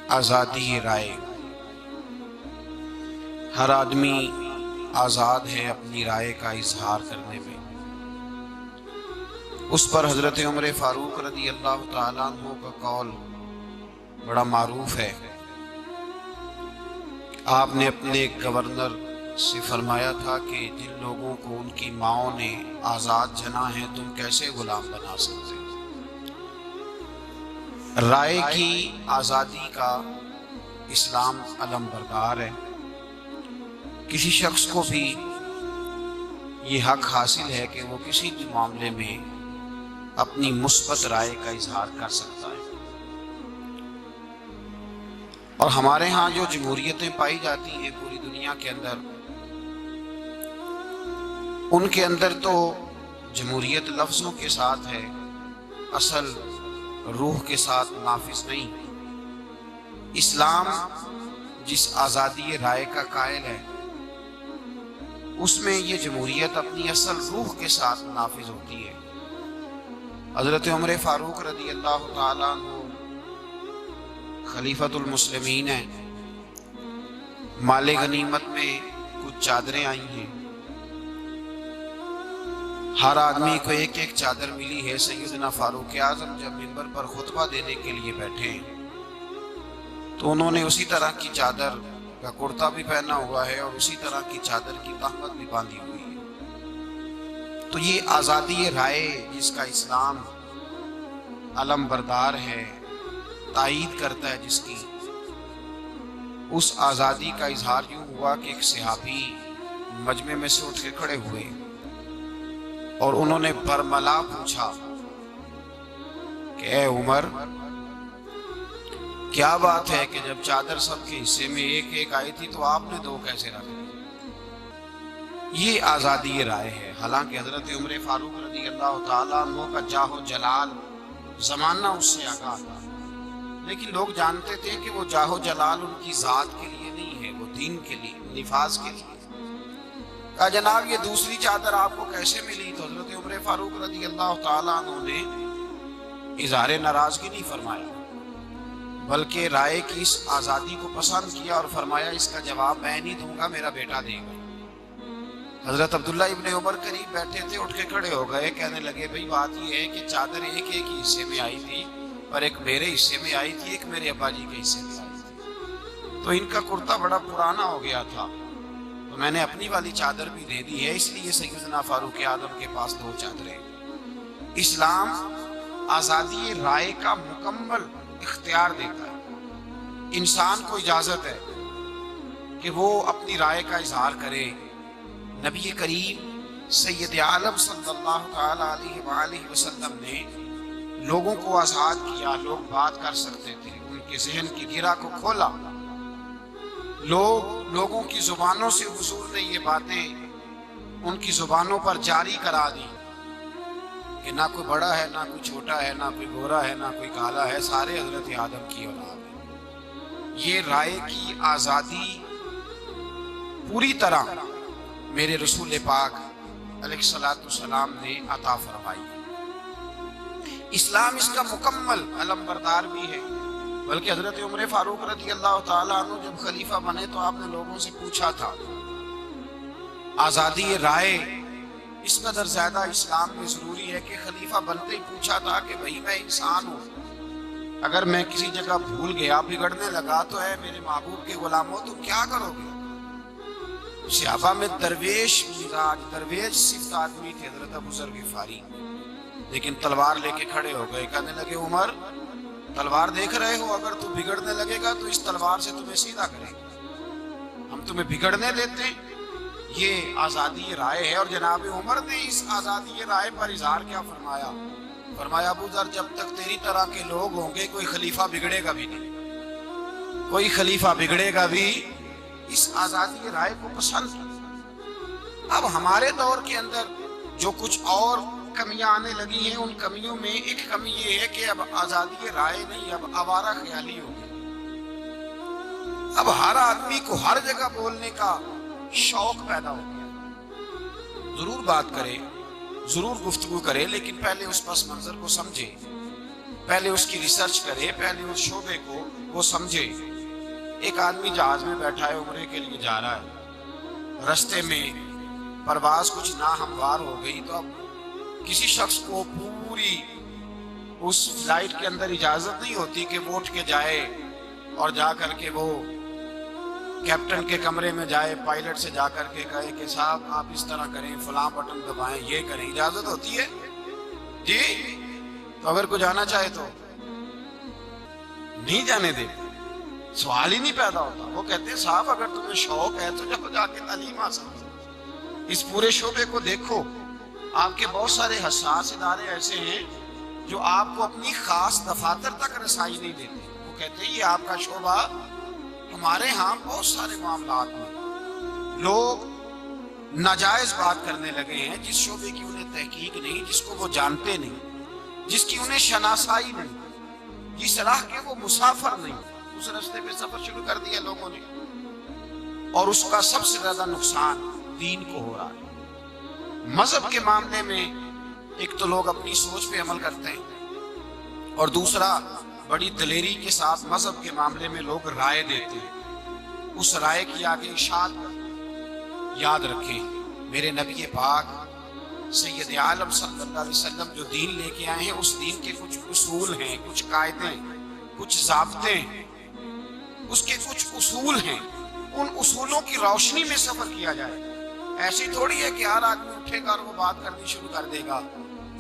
آزادی رائے۔ ہر آدمی آزاد ہے اپنی رائے کا اظہار کرنے میں۔ اس پر حضرت عمر فاروق رضی اللہ تعالیٰ عنہ کا قول بڑا معروف ہے۔ آپ نے اپنے گورنر سے فرمایا تھا کہ جن لوگوں کو ان کی ماؤں نے آزاد جنا ہے تم کیسے غلام بنا سکتے؟ رائے کی آزادی کا اسلام علم بردار ہے۔ کسی شخص کو بھی یہ حق حاصل ہے کہ وہ کسی بھی معاملے میں اپنی مثبت رائے کا اظہار کر سکتا ہے۔ اور ہمارے ہاں جو جمہوریتیں پائی جاتی ہیں پوری دنیا کے اندر، ان کے اندر تو جمہوریت لفظوں کے ساتھ ہے، اصل روح کے ساتھ نافذ نہیں۔ اسلام جس آزادی رائے کا قائل ہے اس میں یہ جمہوریت اپنی اصل روح کے ساتھ نافذ ہوتی ہے۔ حضرت عمر فاروق رضی اللہ تعالیٰ عنہ خلیفۃ المسلمین ہیں۔ مال غنیمت میں کچھ چادریں آئی ہیں، ہر آدمی کو ایک ایک چادر ملی ہے۔ سیدنا فاروق اعظم جب منبر پر خطبہ دینے کے لیے بیٹھے تو انہوں نے اسی طرح کی چادر کا کرتا بھی پہنا ہوا ہے اور اسی طرح کی چادر کی تہمت بھی باندھی ہوئی ہے۔ تو یہ آزادی رائے جس کا اسلام علم بردار ہے، تائید کرتا ہے جس کی، اس آزادی کا اظہار یوں ہوا کہ ایک صحابی مجمع میں سے اٹھ کے کھڑے ہوئے اور انہوں نے برملا پوچھا کہ اے عمر، کیا بات ہے کہ جب چادر سب کے حصے میں ایک ایک آئی تھی تو آپ نے دو کیسے رکھ لی؟ یہ آزادی رائے ہے۔ حالانکہ حضرت عمر فاروق رضی اللہ تعالیٰ عنہ کا جاہ و جلال زمانہ اس سے آگاہ تھا، لیکن لوگ جانتے تھے کہ وہ جاہ و جلال ان کی ذات کے لیے نہیں ہے، وہ دین کے لیے، نفاذ کے لیے۔ کہا جناب یہ دوسری چادر آپ کو کیسے ملی؟ تو حضرت عمر فاروق رضی اللہ تعالیٰ عنہ نے اظہار ناراضگی نہیں فرمایا، بلکہ رائے کی اس آزادی کو پسند کیا اور فرمایا اس کا جواب میں نہیں دوں گا، میرا بیٹا دے گا۔ حضرت عبداللہ ابن عمر قریب بیٹھے تھے، اٹھ کے کھڑے ہو گئے، کہنے لگے بھئی بات یہ ہے کہ چادر ایک ایک ہی حصے میں آئی تھی، پر ایک میرے حصے میں آئی تھی، ایک میرے ابا جی کے حصے میں آئی تھی، تو ان کا کرتا بڑا پرانا ہو گیا تھا تو میں نے اپنی والی چادر بھی دے دی ہے، اس لیے سیدنا فاروق اعظم کے پاس دو چادریں۔ اسلام آزادی رائے کا مکمل اختیار دیتا ہے۔ انسان کو اجازت ہے کہ وہ اپنی رائے کا اظہار کرے۔ نبی کریم سید عالم صلی اللہ تعالی علیہ وآلہ وسلم نے لوگوں کو آزاد کیا، لوگ بات کر سکتے تھے، ان کے ذہن کی گرہ کو کھولا، لوگوں کی زبانوں سے حضور نے یہ باتیں ان کی زبانوں پر جاری کرا دی کہ نہ کوئی بڑا ہے، نہ کوئی چھوٹا ہے، نہ کوئی گورا ہے، نہ کوئی کالا ہے، سارے حضرت آدم کی اولاد ہیں۔ یہ رائے کی آزادی پوری طرح میرے رسول پاک علیہ الصلوۃ والسلام نے عطا فرمائی۔ اسلام اس کا مکمل علم بردار بھی ہے، بلکہ حضرت عمر فاروق رضی اللہ تعالیٰ عنہ جب خلیفہ بنے تو آپ نے لوگوں سے پوچھا تھا، آزادی رائے اس قدر زیادہ اسلام میں ضروری ہے کہ خلیفہ بنتے ہی پوچھا تھا کہ بھئی میں انسان ہوں، اگر میں کسی جگہ بھول گیا، بگڑنے لگا تو اے میرے محبوب کے غلاموں تم کیا کرو گے؟ صحابہ میں درویش مزاج، درویش صفت آدمی تھے حضرت ابو ذر غفاری، لیکن تلوار لے کے کھڑے ہو گئے، کہنے لگے عمر تلوار دیکھ رہے ہو، اگر تو بگڑنے لگے گا تو اس تلوار سے تمہیں سیدھا کرے گا، ہم تمہیں بگڑنے دیتے ہیں؟ یہ آزادی رائے ہے۔ اور جناب عمر نے اس آزادی رائے پر اظہار کیا فرمایا؟ فرمایا ابو ذر جب تک تیری طرح کے لوگ ہوں گے کوئی خلیفہ بگڑے گا بھی نہیں، کوئی خلیفہ بگڑے گا بھی اس آزادی رائے کو پسند۔ اب ہمارے دور کے اندر جو کچھ اور کمیاں آنے لگی ہیں، ان کمیوں میں ایک کمی یہ ہے کہ اب آزادی رائے نہیں، اب آوارہ خیالی ہو گئی۔ اب ہر آدمی کو ہر جگہ بولنے کا شوق پیدا ہو گیا، ضرور بات کرے، ضرور گفتگو کرے، لیکن پہلے اس پس منظر کو سمجھے پہلے اس کی ریسرچ کرے، پہلے اس شعبے کو وہ سمجھے۔ ایک آدمی جہاز میں بیٹھا ہے، عمرے کے لیے جا رہا ہے، رستے میں پرواز کچھ ناہموار ہو گئی تو اب کسی شخص کو پوری اس فلائٹ کے اندر اجازت نہیں ہوتی کہ وہ اٹھ کے جائے اور جا کر کے وہ کیپٹن کے کمرے میں جائے، پائلٹ سے جا کر کے کہے کہ صاحب آپ اس طرح کریں، فلاں بٹن دبائیں، یہ کریں۔ اجازت ہوتی ہے جی؟ تو اگر کوئی جانا چاہے تو نہیں جانے دے، سوال ہی نہیں پیدا ہوتا۔ وہ کہتے ہیں صاحب اگر تمہیں شوق ہے تو جب جا کے تعلیم حاصل کرو، اس پورے شعبے کو دیکھو۔ آپ کے بہت سارے حساس ادارے ایسے ہیں جو آپ کو اپنی خاص دفاتر تک رسائی نہیں دیتے۔ وہ کہتے ہیں یہ آپ کا شعبہ، ہمارے ہاں بہت سارے معاملات میں لوگ ناجائز بات کرنے لگے ہیں جس شعبے کی انہیں تحقیق نہیں، جس کو وہ جانتے نہیں، جس کی انہیں شناسائی نہیں، جس راہ کے وہ مسافر نہیں، اس راستے پہ سفر شروع کر دیا لوگوں نے، اور اس کا سب سے زیادہ نقصان دین کو ہو رہا ہے۔ مذہب کے معاملے میں ایک تو لوگ اپنی سوچ پہ عمل کرتے ہیں، اور دوسرا بڑی دلیری کے ساتھ مذہب کے معاملے میں لوگ رائے دیتے ہیں۔ اس رائے کی آگے اشاعت یاد رکھیں، میرے نبی پاک سید عالم صلی اللہ علیہ وسلم جو دین لے کے آئے ہیں، اس دین کے کچھ اصول ہیں، کچھ قاعدے، کچھ ضابطے ہیں، اس کے کچھ اصول ہیں۔ ان اصولوں کی روشنی میں سفر کیا جائے۔ ایسی تھوڑی ہے کہ ہر آدمی اٹھے گا اور وہ بات کرنی شروع کر دے گا۔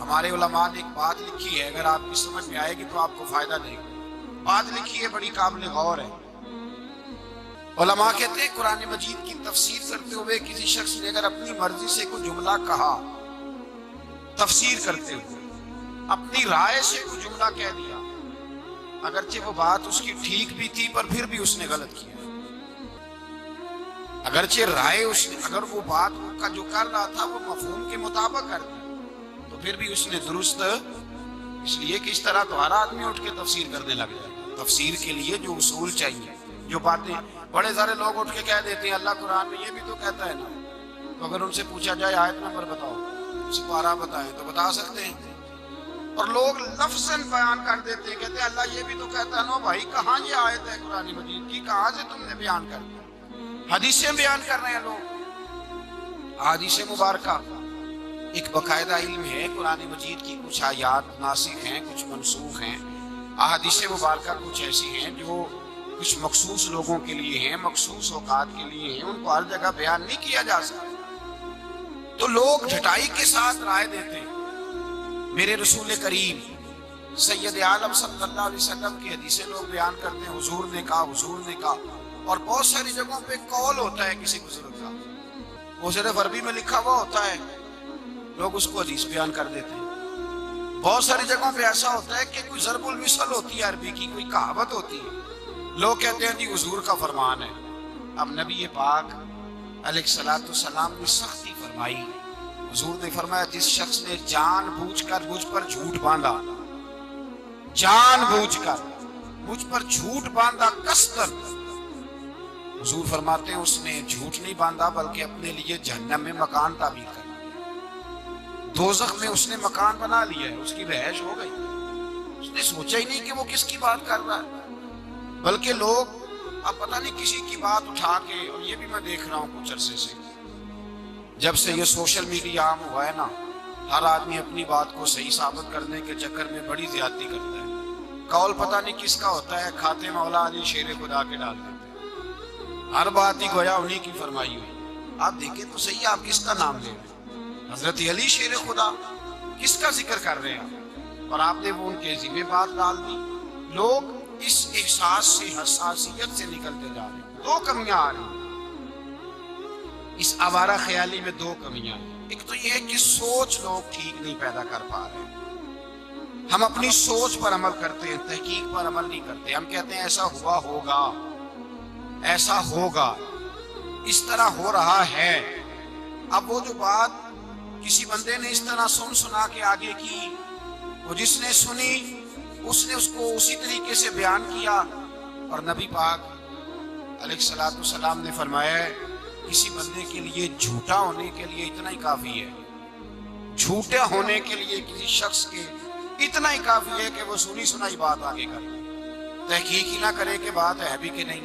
ہمارے علماء نے ایک بات لکھی ہے، اگر آپ کی سمجھ میں آئے گی تو آپ کو فائدہ دے گی۔ بات لکھی ہے، بڑی قابل غور ہے۔ علماء کہتے ہیں قرآن مجید کی تفسیر کرتے ہوئے کسی شخص نے اگر اپنی مرضی سے کوئی جملہ کہا، تفسیر کرتے ہوئے اپنی رائے سے کوئی جملہ کہہ دیا، اگرچہ وہ بات اس کی ٹھیک بھی تھی پر پھر بھی اس نے غلط کیا، اگرچہ رائے اس نے، اگر وہ بات کا جو کر رہا تھا وہ مفہوم کے مطابق کر دی تو پھر بھی اس نے درست، اس لیے کہ اس طرح تو ہر آدمی اٹھ کے تفسیر کرنے لگ جائے۔ تفسیر کے لیے جو اصول چاہیے، جو باتیں بڑے سارے لوگ اٹھ کے کہہ دیتے ہیں اللہ قرآن میں یہ بھی تو کہتا ہے نا، تو اگر ان سے پوچھا جائے آیت نمبر بتاؤ، سپارہ بتائیں تو بتا سکتے ہیں، اور لوگ لفظاً بیان کر دیتے ہیں، کہتے ہیں اللہ یہ بھی تو کہتا ہے نا۔ بھائی کہاں یہ آیت ہے قرآن مجید کی، کہاں سے تم نے بیان کر دیا؟ حدیثیں بیان کر رہے ہیں لوگ، حدیث مبارکہ ایک باقاعدہ علم ہے۔ قرآن مجید کی کچھ آیات ناسخ ہیں، کچھ منسوخ ہیں۔ احادیث مبارکہ کچھ ایسی ہیں جو کچھ مخصوص لوگوں کے لیے ہیں، مخصوص اوقات کے لیے ہیں، ان کو ہر جگہ بیان نہیں کیا جا سکتا، تو لوگ ڈھٹائی کے ساتھ رائے دیتے ہیں۔ میرے رسول کریم سید عالم صلی اللہ علیہ وسلم کی حدیثیں لوگ بیان کرتے ہیں، حضور نے کہا، حضور نے کہا، اور بہت ساری جگہوں پہ قول ہوتا ہے کسی بزرگ کا، وہ صرف عربی میں لکھا ہوا ہوتا ہے، لوگ اس کو حدیث بیان کر دیتے ہیں۔ بہت ساری جگہوں پہ ایسا ہوتا ہے کہ کوئی ضرب المثل ہوتی ہے عربی کی، کوئی کہاوت ہوتی ہے، لوگ کہتے ہیں جی حضور کا فرمان ہے۔ اب نبی پاک علیہ الصلوۃ والسلام نے سختی فرمائی، حضور نے فرمایا جس شخص نے جان بوجھ کر مجھ پر جھوٹ باندھا، جان بوجھ کر مجھ پر جھوٹ باندھا قصداً، حضور فرماتے ہیں اس نے جھوٹ نہیں باندھا بلکہ اپنے لیے جہنم میں مکان تعمیر کر لیا، دوزخ میں اس نے مکان بنا لیا ہے، اس کی رہائش ہو گئی۔ اس نے سوچا ہی نہیں کہ وہ کس کی بات کر رہا ہے، بلکہ لوگ اب پتہ نہیں کسی کی بات اٹھا کے، اور یہ بھی میں دیکھ رہا ہوں کچھ عرصے سے، جب سے یہ سوشل میڈیا عام ہوا ہے نا، ہر آدمی اپنی بات کو صحیح ثابت کرنے کے چکر میں بڑی زیادتی کرتا ہے۔ قول پتہ نہیں کس کا ہوتا ہے، کھاتے مولا علی شیر خدا کے ڈال دیتے ہیں، ہر بات ہی گویا انہی کی فرمائی ہوئی۔ آپ دیکھیں تو صحیح، آپ کس کا نام لے رہے ہیں؟ حضرت علی شیر خدا، کس کا ذکر کر رہے ہیں؟ اور آپ نے وہ ان کے ذمہ بات ڈال دی۔ لوگ اس احساس سے، حساسیت سے نکلتے جا رہے ہیں۔ دو کمیاں آ رہی ہیں اس آوارہ خیالی میں، دو کمیاں ہیں۔ ایک تو یہ ہے کہ سوچ لوگ ٹھیک نہیں پیدا کر پا رہے، ہم اپنی سوچ پر عمل کرتے ہیں، تحقیق پر عمل نہیں کرتے۔ ہم کہتے ہیں ایسا ہوا ہوگا، ایسا ہوگا، اس طرح ہو رہا ہے۔ اب وہ جو بات کسی بندے نے اس طرح سنا کے آگے کی، وہ جس نے سنی اس نے اس کو اسی طریقے سے بیان کیا، اور نبی پاک علیہ الصلوۃ والسلام نے فرمایا ہے کسی بندے کے لیے جھوٹا ہونے کے لیے اتنا ہی کافی ہے، جھوٹا ہونے کے لیے کسی شخص کے اتنا ہی کافی ہے کہ وہ سنی سنائی بات آگے کر لے، تحقیق ہی نہ کرے کہ بات ہے بھی کہ نہیں،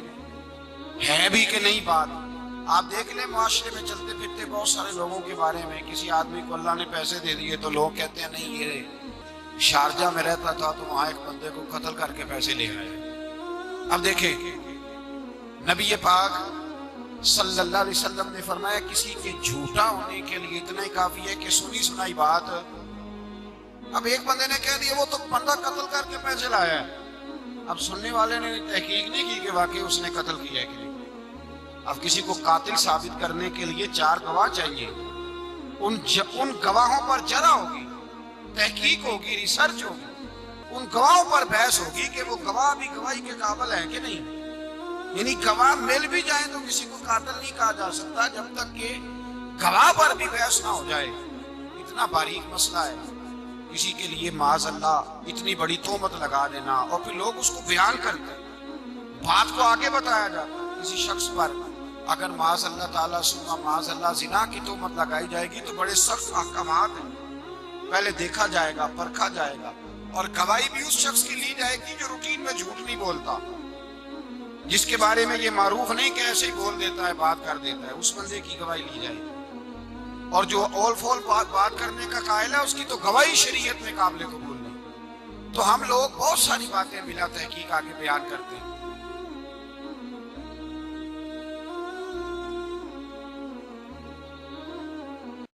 ہے بھی کہ نہیں بات۔ آپ دیکھ لیں معاشرے میں چلتے پھرتے بہت سارے لوگوں کے بارے میں، کسی آدمی کو اللہ نے پیسے دے دیے تو لوگ کہتے ہیں نہیں یہ شارجہ میں رہتا تھا تو وہاں ایک بندے کو قتل کر کے پیسے لے آئے۔ اب دیکھیں نبی پاک صلی اللہ علیہ وسلم نے فرمایا کسی کے جھوٹا ہونے کے لیے اتنا ہی کافی ہے کہ سنی سنائی بات۔ اب ایک بندے نے کہہ دیا وہ تو بندہ قتل کر کے پیسے لایا ہے، اب سننے والے نے تحقیق نہیں کی کہ واقعی اس نے قتل کیا ہے کہ نہیں۔ اب کسی کو قاتل ثابت کرنے کے لیے 4 گواہ چاہیے، ان گواہوں پر جرح ہوگی، تحقیق ہوگی، ریسرچ ہوگی، ان گواہوں پر بحث ہوگی کہ وہ گواہ بھی گواہی کے قابل ہے کہ نہیں۔ یعنی گواہ مل بھی جائیں تو کسی کو قاتل نہیں کہا جا سکتا جب تک کہ گواہ پر بھی بحث نہ ہو جائے۔ اتنا باریک مسئلہ ہے، کسی کے لیے معاذ اللہ اتنی بڑی تہمت لگا دینا اور پھر لوگ اس کو بیان کرتے ہیں، بات کو آگے بتایا جاتا ہے۔ کسی شخص پر اگر معاذ اللہ تعالیٰ سننا معاذ اللہ زنا کی تہمت لگائی جائے گی تو بڑے سخت احکامات ہیں، پہلے دیکھا جائے گا، پرکھا جائے گا، اور گواہی بھی اس شخص کی لی جائے گی جو روٹین میں جھوٹ نہیں بولتا، جس کے بارے میں یہ معروف نہیں کہ ایسے ہی بول دیتا ہے، بات کر دیتا ہے، اس بندے کی گواہی لی جائے گی۔ اور جو اول فول بات کرنے کا قائل ہے اس کی تو گواہی شریعت میں قابل قبول نہیں۔ تو ہم لوگ بہت ساری باتیں بلا تحقیق آگے بیان کرتے ہیں۔